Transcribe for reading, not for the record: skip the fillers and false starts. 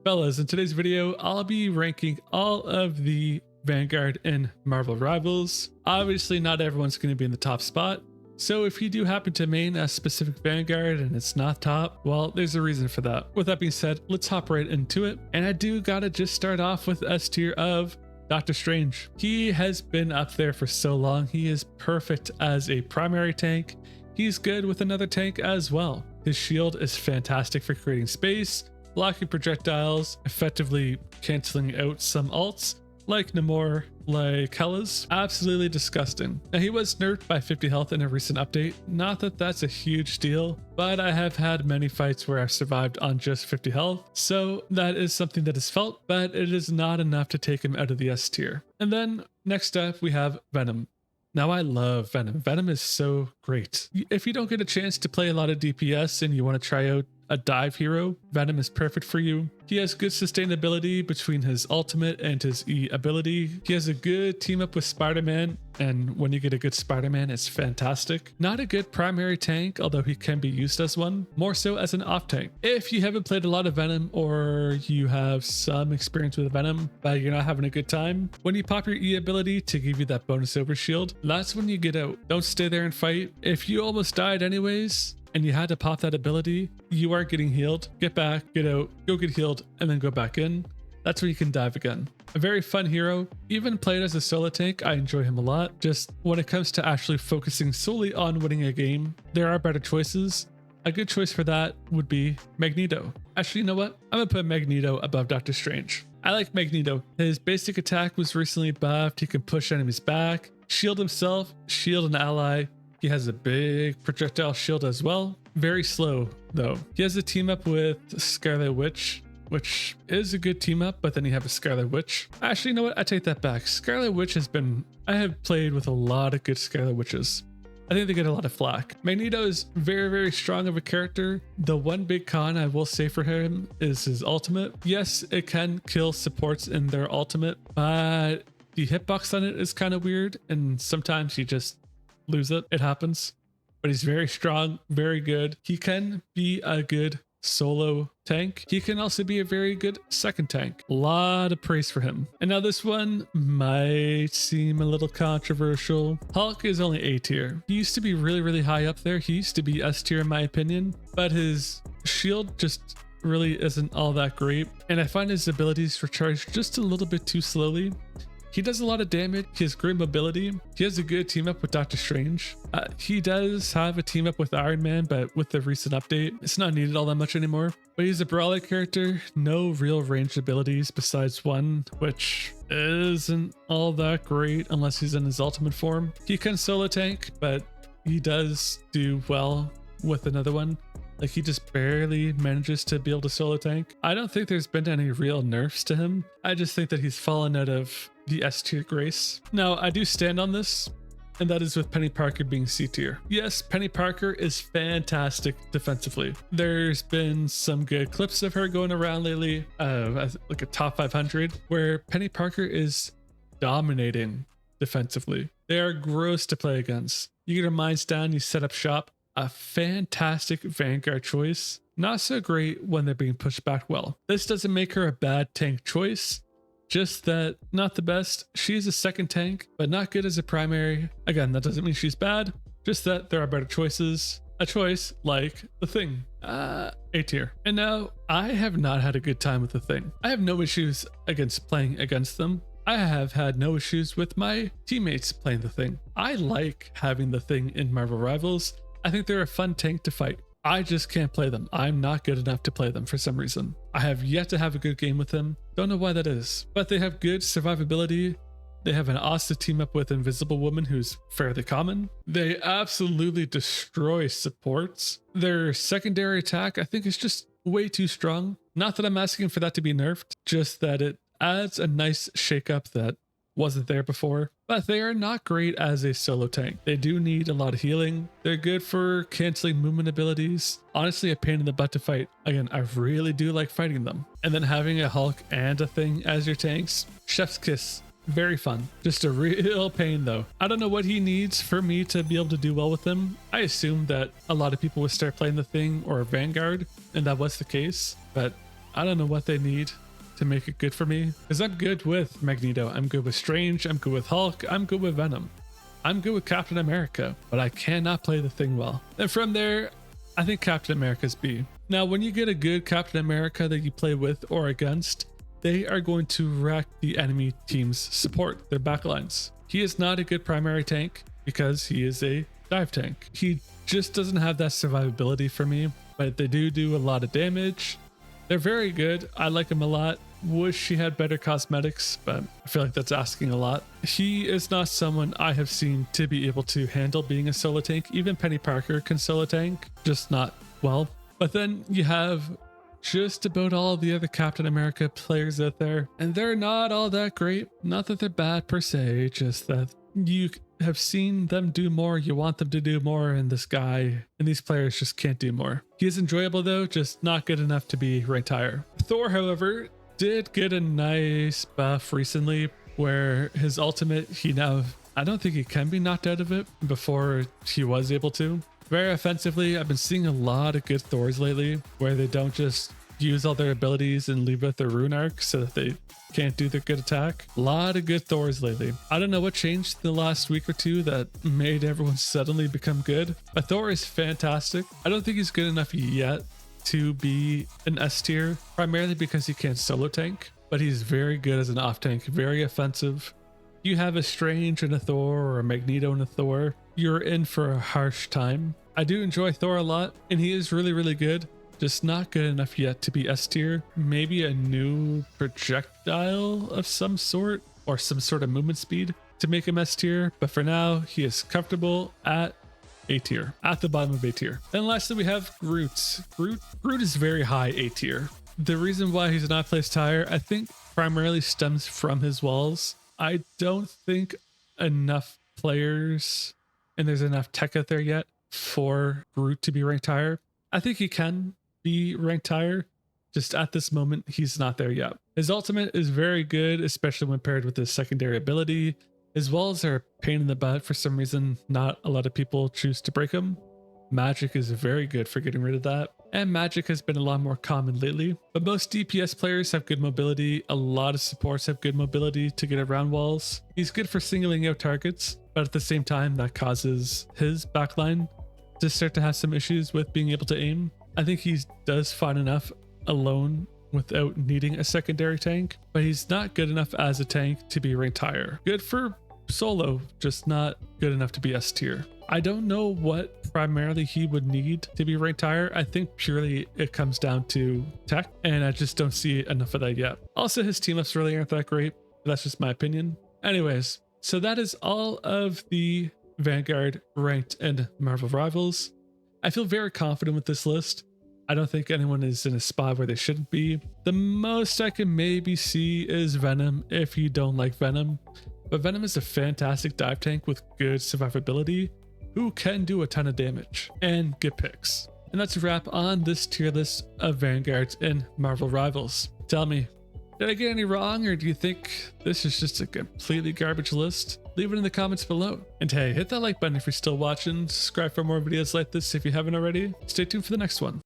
Fellas, in today's video, I'll be ranking all of the Vanguard in Marvel Rivals. Obviously, not everyone's going to be in the top spot. So if you do happen to main a specific Vanguard and it's not top, well, there's a reason for that. With that being said, let's hop right into it. And I do gotta just start off with S tier of Doctor Strange. He has been up there for so long. He is perfect as a primary tank. He's good with another tank as well. His shield is fantastic for creating space, blocking projectiles, effectively canceling out some ults like Namor, like Hela's. Absolutely disgusting. Now, he was nerfed by 50 health in a recent update. Not that that's a huge deal, but I have had many fights where I've survived on just 50 health, so that is something that is felt, but it is not enough to take him out of the S tier. And then next up we have Venom. Now, I love Venom. Venom is so great. If you don't get a chance to play a lot of DPS and you want to try out a dive hero, Venom is perfect for you. He has good sustainability between his ultimate and his E ability. He has a good team up with Spider-Man, and when you get a good Spider-Man, it's fantastic. Not a good primary tank, although he can be used as one, more so as an off tank. If you haven't played a lot of Venom, or you have some experience with Venom, but you're not having a good time, when you pop your E ability to give you that bonus over shield, that's when you get out. Don't stay there and fight. If you almost died anyways, and you had to pop that ability, you are getting healed. Get back, get out, go get healed, and then go back in. That's where you can dive again. A very fun hero. Even played as a solo tank, I enjoy him a lot. Just when it comes to actually focusing solely on winning a game, there are better choices. A good choice for that would be Magneto. Actually, you know what? I'm gonna put Magneto above Doctor Strange. I like Magneto. His basic attack was recently buffed. He can push enemies back, shield himself, shield an ally. He has a big projectile shield as well. Very slow though. He has a team up with Scarlet Witch, which is a good team up, but then you have a Scarlet Witch. Actually, you know what? I take that back. Scarlet Witch I have played with a lot of good Scarlet Witches. I think they get a lot of flack. Magneto is very, very strong of a character. The one big con I will say for him is his ultimate. Yes, it can kill supports in their ultimate, but the hitbox on it is kind of weird, and sometimes you just lose it. It happens. But he's very strong, very good. He can be a good solo tank. He can also be a very good second tank. A lot of praise for him. And now this one might seem a little controversial. Hulk is only A tier. He used to be really, really high up there. He used to be S tier in my opinion, but his shield just really isn't all that great. And I find his abilities recharge just a little bit too slowly. He does a lot of damage. He has great mobility. He has a good team up with Doctor Strange. He does have a team up with Iron Man, but with the recent update, it's not needed all that much anymore. But he's a brawler character, no real ranged abilities besides one, which isn't all that great unless he's in his ultimate form. He can solo tank, but he does do well with another one. Like, he just barely manages to be able to solo tank. I don't think there's been any real nerfs to him. I just think that he's fallen out of the S tier grace. Now, I do stand on this, and that is with Penny Parker being C tier. Yes, Penny Parker is fantastic defensively. There's been some good clips of her going around lately, like a top 500, where Penny Parker is dominating defensively. They are gross to play against. You get her mines down, you set up shop. A fantastic Vanguard choice. Not so great when they're being pushed back well. This doesn't make her a bad tank choice, just that not the best. She's a second tank, but not good as a primary. Again, that doesn't mean she's bad, just that there are better choices. A choice like the Thing, A tier. And now, I have not had a good time with the Thing. I have no issues against playing against them. I have had no issues with my teammates playing the Thing. I like having the Thing in Marvel Rivals. I think they're a fun tank to fight. I just can't play them. I'm not good enough to play them for some reason. I have yet to have a good game with them. Don't know why that is, but they have good survivability. They have an awesome team up with Invisible Woman, who's fairly common. They absolutely destroy supports. Their secondary attack, I think, is just way too strong. Not that I'm asking for that to be nerfed, just that it adds a nice shakeup that wasn't there before. But they are not great as a solo tank. They do need a lot of healing. They're good for canceling movement abilities. Honestly, a pain in the butt to fight. Again, I really do like fighting them. And then having a Hulk and a Thing as your tanks, chef's kiss. Very fun. Just a real pain though. I don't know what he needs for me to be able to do well with him. I assumed that a lot of people would start playing the Thing or Vanguard, and that was the case, but I don't know what they need to make it good for me, because I'm good with Magneto, I'm good with Strange, I'm good with Hulk, I'm good with Venom, I'm good with Captain America, but I cannot play the Thing well. And from there, I think Captain America's B. Now, when you get a good Captain America that you play with or against, they are going to wreck the enemy team's support, their backlines. He is not a good primary tank because he is a dive tank. He just doesn't have that survivability for me, but they do a lot of damage. They're very good. I like him a lot. Wish he had better cosmetics, but I feel like that's asking a lot. He is not someone I have seen to be able to handle being a solo tank. Even Penny Parker can solo tank, just not well. But then you have just about all the other Captain America players out there, and they're not all that great. Not that they're bad per se, just that you have seen them do more, you want them to do more, and this guy and these players just can't do more. He is enjoyable though, just not good enough to be ranked higher. Thor, however, did get a nice buff recently where his ultimate, I don't think he can be knocked out of it. Before he was able to. Very offensively, I've been seeing a lot of good Thors lately where they don't just use all their abilities and leave out their rune arc so that they can't do their good attack. A lot of good Thors lately. I don't know what changed the last week or two that made everyone suddenly become good, but Thor is fantastic. I don't think he's good enough yet to be an S tier, primarily because he can't solo tank, but he's very good as an off tank, very offensive. You have a Strange and a Thor or a Magneto and a Thor, you're in for a harsh time. I do enjoy Thor a lot, and he is really, really good. Just not good enough yet to be S tier. Maybe a new projectile of some sort or some sort of movement speed to make him S tier. But for now, he is comfortable at A tier, at the bottom of A tier. Then lastly, we have Groot. Groot is very high A tier. The reason why he's not placed higher, I think primarily stems from his walls. I don't think enough players and there's enough tech out there yet for Groot to be ranked higher. I think he can be ranked higher. Just at this moment, he's not there yet. His ultimate is very good, especially when paired with his secondary ability. His walls are a pain in the butt for some reason. Not a lot of people choose to break them. Magic is very good for getting rid of that. And magic has been a lot more common lately. But most DPS players have good mobility. A lot of supports have good mobility to get around walls. He's good for singling out targets, but at the same time, that causes his backline to start to have some issues with being able to aim. I think he does fine enough alone without needing a secondary tank, but he's not good enough as a tank to be ranked higher. Good for solo, just not good enough to be S tier. I don't know what primarily he would need to be ranked higher. I think purely it comes down to tech, and I just don't see enough of that yet. Also, his team ups really aren't that great. That's just my opinion. Anyways, so that is all of the Vanguard ranked and Marvel Rivals. I feel very confident with this list. I don't think anyone is in a spot where they shouldn't be. The most I can maybe see is Venom if you don't like Venom. But Venom is a fantastic dive tank with good survivability who can do a ton of damage and get picks. And that's a wrap on this tier list of Vanguards and Marvel Rivals. Tell me, did I get any wrong, or do you think this is just a completely garbage list? Leave it in the comments below. And hey, hit that like button if you're still watching. Subscribe for more videos like this if you haven't already. Stay tuned for the next one.